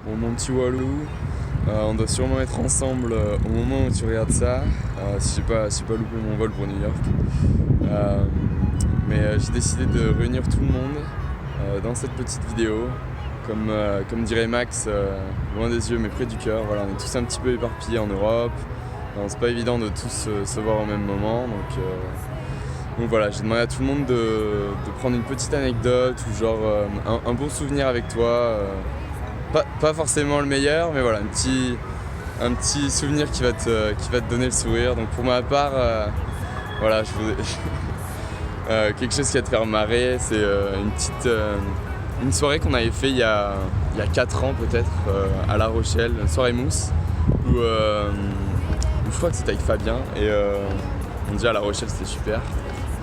mon petit Walou. On doit sûrement être ensemble au moment où tu regardes ça, si j'ai pas loupé mon vol pour New York. Mais j'ai décidé de réunir tout le monde dans cette petite vidéo. Comme dirait Max, loin des yeux mais près du cœur. Voilà, on est tous un petit peu éparpillés en Europe. C'est pas évident de tous se voir au même moment. Donc voilà, j'ai demandé à tout le monde de prendre une petite anecdote ou genre un bon souvenir avec toi. Pas forcément le meilleur, mais voilà, un petit souvenir qui va te donner le sourire. Donc pour ma part, voilà, quelque chose qui va te faire marrer, c'est une soirée qu'on avait fait il y a 4 ans peut-être, à La Rochelle, une soirée mousse, où je crois que c'était avec Fabien, et on dit à La Rochelle c'était super.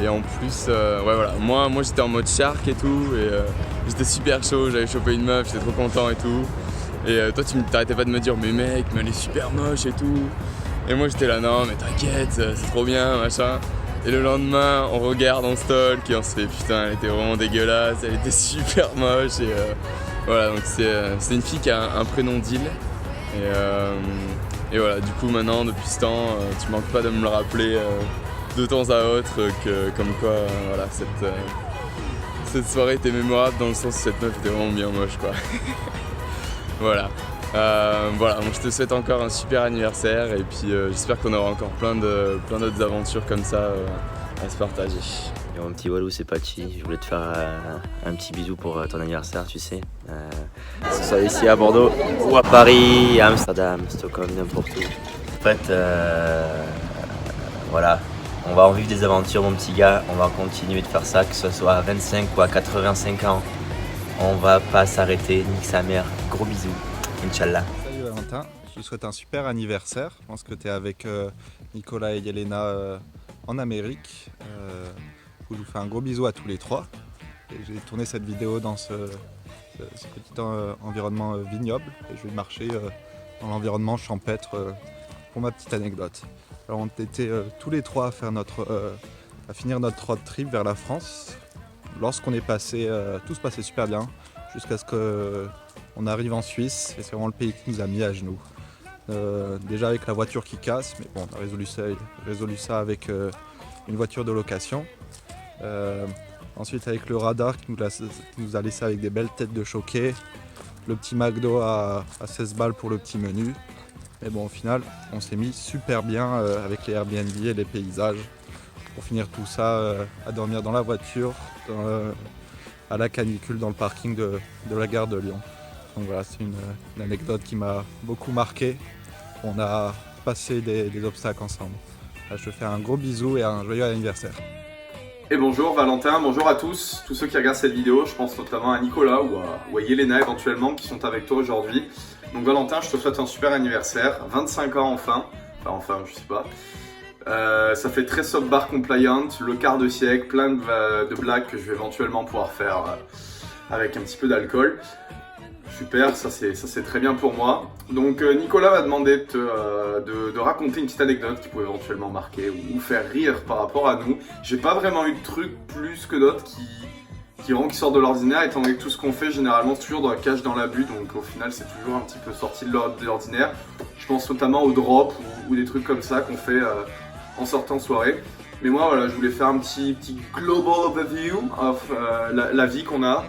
Et en plus, ouais, voilà, moi j'étais en mode shark et tout, et j'étais super chaud, j'avais chopé une meuf, j'étais trop content et tout. Et toi tu t'arrêtais pas de me dire mais mec, mais elle est super moche et tout. Et moi j'étais là non mais t'inquiète, c'est trop bien, machin. Et le lendemain on regarde, on stalk et on se fait putain elle était vraiment dégueulasse, elle était super moche. Et voilà, donc c'est une fille qui a un prénom d'Il. Et voilà, du coup maintenant depuis ce temps, tu manques pas de me le rappeler de temps à autre, comme quoi voilà, cette soirée était mémorable dans le sens où cette meuf était vraiment bien moche quoi. Voilà. Voilà, donc je te souhaite encore un super anniversaire et puis j'espère qu'on aura encore plein d'autres aventures comme ça à se partager. Et mon petit Walou, c'est Pachi. Je voulais te faire un petit bisou pour ton anniversaire, tu sais. Que ce soit ici à Bordeaux ou à Paris, à Amsterdam, Stockholm, n'importe où. En fait, voilà, on va en vivre des aventures, mon petit gars. On va continuer de faire ça, que ce soit à 25 ou à 85 ans. On va pas s'arrêter, nique sa mère. Gros bisous, Inch'Allah. Salut Valentin, je te souhaite un super anniversaire. Je pense que tu es avec Nicolas et Yelena en Amérique. Je vous fais un gros bisou à tous les trois. J'ai tourné cette vidéo dans ce petit environnement vignoble et je vais marcher dans l'environnement champêtre pour ma petite anecdote. Alors on était tous les trois à finir notre road trip vers la France. Lorsqu'on est passé, tout se passait super bien jusqu'à ce qu'on arrive en Suisse et c'est vraiment le pays qui nous a mis à genoux. Déjà avec la voiture qui casse, mais bon, on a résolu ça avec une voiture de location. Ensuite avec le radar qui nous a laissé avec des belles têtes de choqués, le petit McDo à 16 balles pour le petit menu. Mais bon, au final, on s'est mis super bien avec les Airbnb et les paysages. Pour finir tout ça, à dormir dans la voiture, à la canicule dans le parking de la gare de Lyon. Donc voilà, c'est une anecdote qui m'a beaucoup marqué. On a passé des obstacles ensemble. Là, je te fais un gros bisou et un joyeux anniversaire. Et bonjour Valentin, bonjour à tous ceux qui regardent cette vidéo, je pense notamment à Nicolas ou à Yelena éventuellement qui sont avec toi aujourd'hui. Donc Valentin, je te souhaite un super anniversaire, 25 ans enfin je sais pas. Ça fait très soft bar compliant, le quart de siècle, plein de blagues que je vais éventuellement pouvoir faire avec un petit peu d'alcool. Super, ça c'est très bien pour moi. Donc Nicolas m'a demandé de raconter une petite anecdote qui pouvait éventuellement marquer ou faire rire par rapport à nous. J'ai pas vraiment eu de truc plus que d'autres qui sortent de l'ordinaire, étant donné que tout ce qu'on fait généralement c'est toujours dans la cage dans l'abus, donc au final c'est toujours un petit peu sorti de l'ordinaire. Je pense notamment au drop ou des trucs comme ça qu'on fait en sortant de soirée. Mais moi voilà, je voulais faire un petit global overview of la vie qu'on a.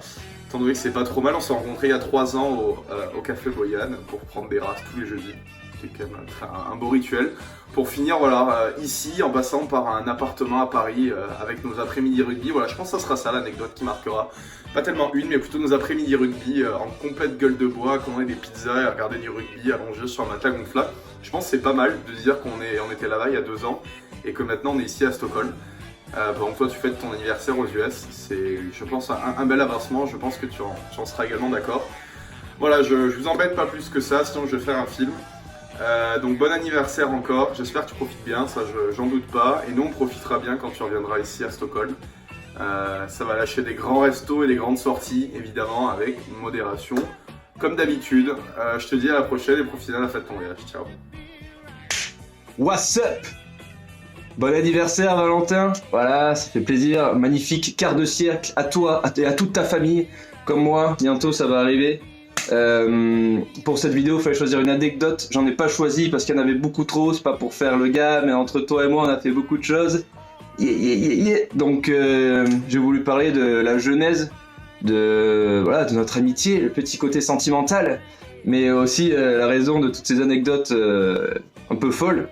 Étant donné que c'est pas trop mal, on s'est rencontrés il y a 3 ans au Café Boyane pour prendre des races tous les jeudis. C'était quand même un beau rituel. Pour finir voilà, ici en passant par un appartement à Paris avec nos après-midi rugby. Voilà, je pense que ça sera ça l'anecdote qui marquera. Pas tellement une, mais plutôt nos après-midi rugby en complète gueule de bois, qu'on ait des pizzas et à regarder du rugby allongé sur un matelas gonflable. Je pense que c'est pas mal de dire on était là-bas il y a 2 ans et que maintenant on est ici à Stockholm. Par exemple, toi tu fêtes ton anniversaire aux US, c'est je pense un bel avancement, je pense que tu en seras également d'accord. Voilà, je vous embête pas plus que ça, sinon je vais faire un film. Donc bon anniversaire encore, j'espère que tu profites bien, ça j'en doute pas, et nous on profitera bien quand tu reviendras ici à Stockholm. Ça va lâcher des grands restos et des grandes sorties, évidemment avec modération, comme d'habitude. Je te dis à la prochaine et profite de la fête de ton voyage, ciao. What's up? Bon anniversaire Valentin, voilà, ça fait plaisir, magnifique quart de siècle à toi et à toute ta famille, comme moi, bientôt ça va arriver. Pour cette vidéo, il fallait choisir une anecdote. J'en ai pas choisi parce qu'il y en avait beaucoup trop. C'est pas pour faire le gars, mais entre toi et moi, on a fait beaucoup de choses. Donc, j'ai voulu parler de la genèse de notre amitié, le petit côté sentimental, mais aussi la raison de toutes ces anecdotes un peu folles.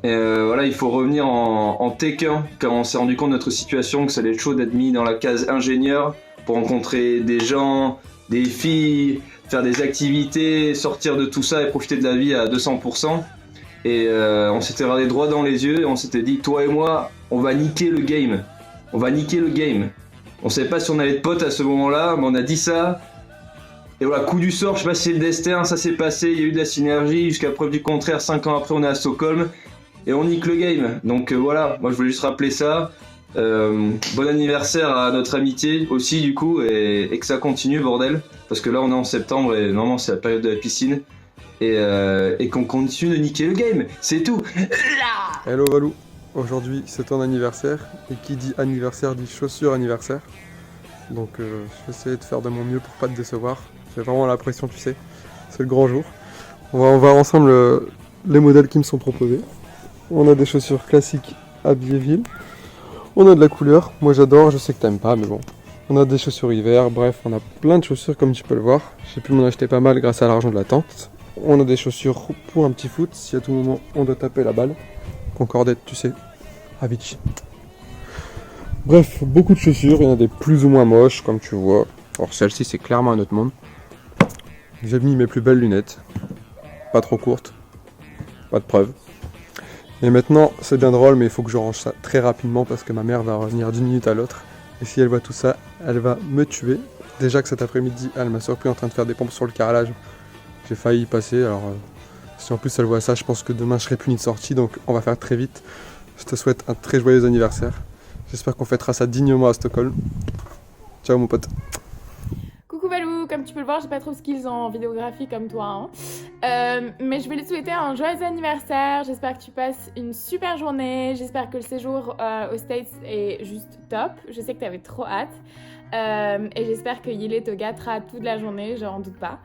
Il faut revenir en Tekken, quand on s'est rendu compte de notre situation, que ça allait être chaud d'être mis dans la case ingénieur pour rencontrer des gens, des filles, faire des activités, sortir de tout ça et profiter de la vie à 200%. Et on s'était regardé droit dans les yeux et on s'était dit, toi et moi, on va niquer le game. On va niquer le game. On savait pas si on allait être potes à ce moment-là, mais on a dit ça. Et voilà, coup du sort, je sais pas si c'est le destin, ça s'est passé, il y a eu de la synergie, jusqu'à preuve du contraire, 5 ans après on est à Stockholm. Et on nique le game. Donc voilà, moi je voulais juste rappeler ça. Bon anniversaire à notre amitié aussi du coup, et que ça continue bordel. Parce que là on est en septembre et normalement c'est la période de la piscine. Et qu'on continue de niquer le game, c'est tout. Hello Valou, aujourd'hui c'est ton anniversaire. Et qui dit anniversaire dit chaussures anniversaire. Donc je vais essayer de faire de mon mieux pour pas te décevoir. J'ai vraiment la pression, tu sais. C'est le grand jour. On va voir ensemble les modèles qui me sont proposés. On a des chaussures classiques Abbeville. On a de la couleur, moi j'adore, je sais que t'aimes pas mais bon. On a des chaussures hiver, bref, on a plein de chaussures comme tu peux le voir. J'ai pu m'en acheter pas mal grâce à l'argent de la tente. On a des chaussures pour un petit foot, si à tout moment on doit taper la balle. Concordette, tu sais, Avicii. Bref, beaucoup de chaussures, il y en a des plus ou moins moches comme tu vois. Alors celle-ci c'est clairement un autre monde. J'ai mis mes plus belles lunettes, pas trop courtes, pas de preuve. Et maintenant, c'est bien drôle, mais il faut que je range ça très rapidement parce que ma mère va revenir d'une minute à l'autre. Et si elle voit tout ça, elle va me tuer. Déjà que cet après-midi, elle m'a surpris en train de faire des pompes sur le carrelage. J'ai failli y passer, alors si en plus elle voit ça, je pense que demain je serai puni de sortie, donc on va faire très vite. Je te souhaite un très joyeux anniversaire. J'espère qu'on fêtera ça dignement à Stockholm. Ciao mon pote. Coucou Valou, comme tu peux le voir, j'ai pas trop de skills en vidéographie comme toi, mais je vais lui souhaiter un joyeux anniversaire. J'espère que tu passes une super journée. J'espère que le séjour aux States est juste top. Je sais que t'avais trop hâte. Et j'espère que Yélé te gâtera toute la journée, j'en doute pas.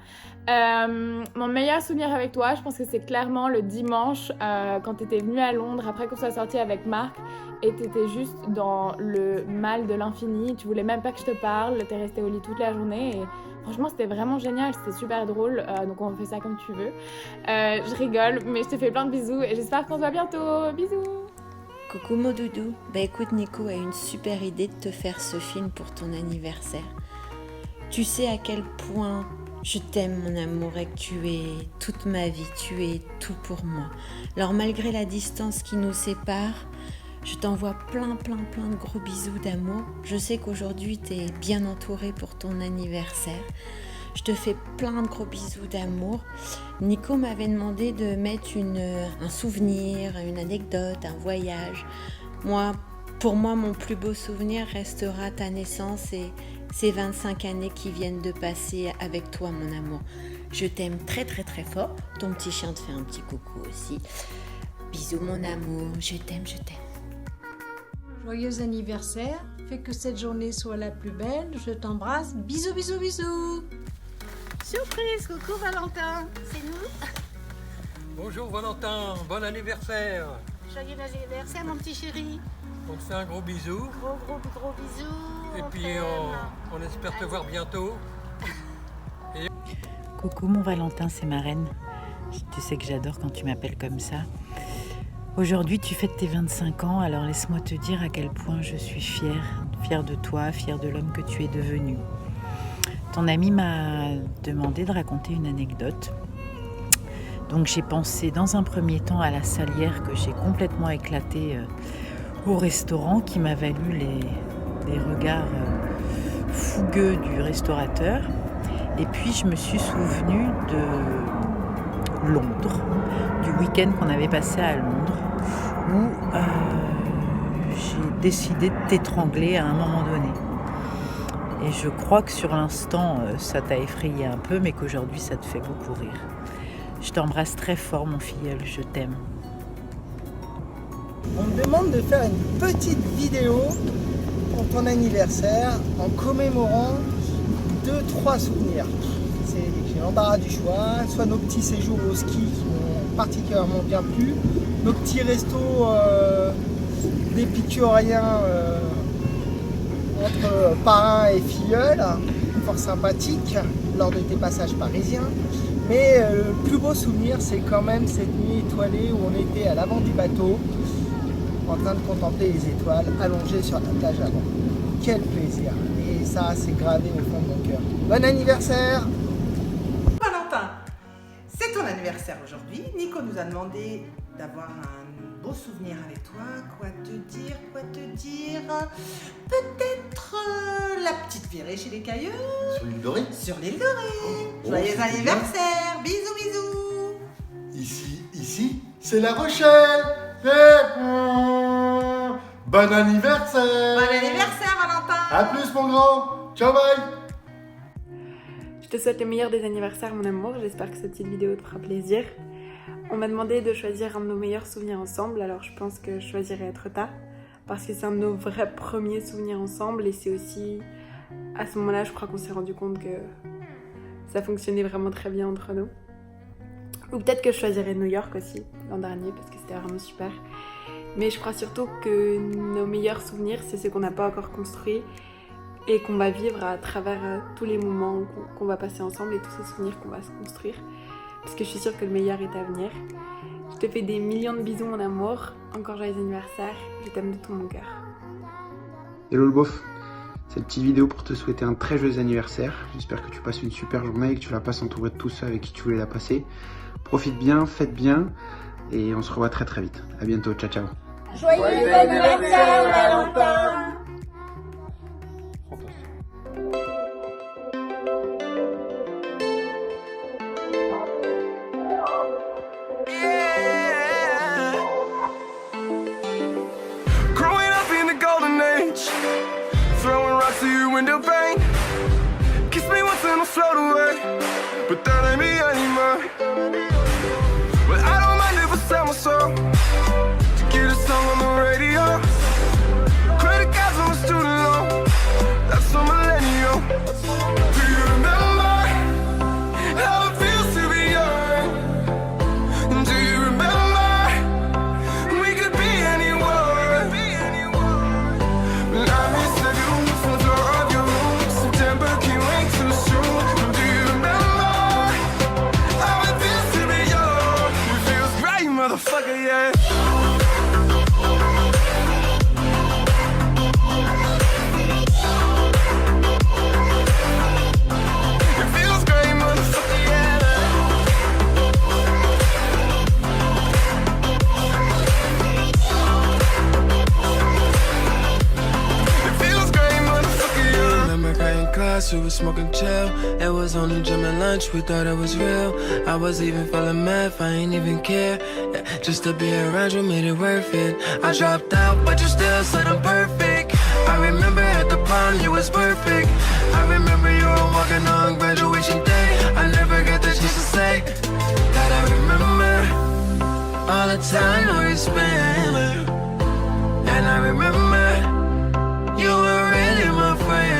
Mon meilleur souvenir avec toi, je pense que c'est clairement le dimanche quand t'étais venu à Londres après qu'on soit sorti avec Marc et t'étais juste dans le mal de l'infini. Tu voulais même pas que je te parle, t'es resté au lit toute la journée et franchement c'était vraiment génial, c'était super drôle. Donc on fait ça comme tu veux. Je rigole, mais je te fais plein de bisous et j'espère qu'on se voit bientôt. Bisous. Coucou mon doudou, bah écoute Nico a une super idée de te faire ce film pour ton anniversaire. Tu sais à quel point je t'aime mon amour et que tu es toute ma vie, tu es tout pour moi. Alors malgré la distance qui nous sépare, je t'envoie plein de gros bisous d'amour. Je sais qu'aujourd'hui tu es bien entouré pour ton anniversaire. Je te fais plein de gros bisous d'amour. Nico m'avait demandé de mettre un souvenir, une anecdote, un voyage. Pour moi, mon plus beau souvenir restera ta naissance et ces 25 années qui viennent de passer avec toi, mon amour. Je t'aime très fort. Ton petit chien te fait un petit coucou aussi. Bisous, mon amour. Je t'aime. Joyeux anniversaire. Fais que cette journée soit la plus belle. Je t'embrasse. Bisous. Surprise, coucou Valentin, c'est nous. Bonjour Valentin, bon anniversaire. Joyeux anniversaire mon petit chéri. On te fait un gros bisou. Gros bisous. Et puis on espère te voir bientôt. Coucou mon Valentin, c'est ma reine. Tu sais que j'adore quand tu m'appelles comme ça. Aujourd'hui tu fêtes tes 25 ans, alors laisse-moi te dire à quel point je suis fière de toi, fière de l'homme que tu es devenu. Ton ami m'a demandé de raconter une anecdote. Donc j'ai pensé dans un premier temps à la salière que j'ai complètement éclatée au restaurant qui m'a valu les regards fougueux du restaurateur. Et puis je me suis souvenue de Londres, du week-end qu'on avait passé à Londres, où j'ai décidé de t'étrangler à un moment donné. Et je crois que sur l'instant, ça t'a effrayé un peu, mais qu'aujourd'hui, ça te fait beaucoup rire. Je t'embrasse très fort, mon filleul, je t'aime. On me demande de faire une petite vidéo pour ton anniversaire en commémorant 2-3 souvenirs. C'est j'ai l'embarras du choix, soit nos petits séjours au ski qui m'ont particulièrement bien plu, nos petits restos d'épicuriens entre parrain et filleul, fort sympathique lors de tes passages parisiens. Mais le plus beau souvenir, c'est quand même cette nuit étoilée où on était à l'avant du bateau, en train de contempler les étoiles allongées sur la plage avant. Quel plaisir! Et ça, c'est gravé au fond de mon cœur. Bon anniversaire! Valentin, c'est ton anniversaire aujourd'hui. Nico nous a demandé d'avoir un beau souvenir avec toi. Quoi te dire? Peut-être la petite virée chez les Cailleux. Sur l'île Dorée? Sur l'île Dorée. Joyeux anniversaire! Bisous, bisous! Ici, c'est La Rochelle. Bon anniversaire! Bon anniversaire, Valentin! A plus, mon grand! Ciao, bye! Je te souhaite le meilleur des anniversaires, mon amour. J'espère que cette petite vidéo te fera plaisir. On m'a demandé de choisir un de nos meilleurs souvenirs ensemble, alors je pense que je choisirais Être Ta, parce que c'est un de nos vrais premiers souvenirs ensemble, et c'est aussi à ce moment-là, je crois qu'on s'est rendu compte que ça fonctionnait vraiment très bien entre nous. Ou peut-être que je choisirais New York aussi, l'an dernier, parce que c'était vraiment super. Mais je crois surtout que nos meilleurs souvenirs, c'est ceux qu'on n'a pas encore construits et qu'on va vivre à travers tous les moments qu'on va passer ensemble et tous ces souvenirs qu'on va se construire. Parce que je suis sûre que le meilleur est à venir. Je te fais des millions de bisous, mon amour. Encore joyeux anniversaire. Je t'aime de tout mon cœur. Hello le beauf. Cette petite vidéo pour te souhaiter un très joyeux anniversaire. J'espère que tu passes une super journée et que tu la passes entourée de tous ceux avec qui tu voulais la passer. Profite bien, faites bien et on se revoit très très vite. À bientôt, ciao ciao. Joyeux anniversaire, Valentin! Window pane, kiss me once and I'll float away, but that ain't me anymore. Well, I don't mind if I sell my soul to get a song on the radio. Credit cards on a student loan, that's a millennial. Do you remember how it feels to be young? Do you remember we could be anyone? I miss the view from the of your room. September can't wait too soon. Do you remember how it feels to be young? It feels great, motherfucker, yeah. It feels great, motherfucker, yeah. It feels great, motherfucker, yeah. Remember cutting class, we was smoking chill. It was only gym and lunch, we thought it was real. I was even feeling math, I ain't even care. Yeah, just to be around you made it worth it. I dropped out, but you still said I'm perfect. I remember at the prom, you was perfect. I remember you were walking on graduation day. I never got the chance to say that I remember all the time we spent. And I remember you were really my friend.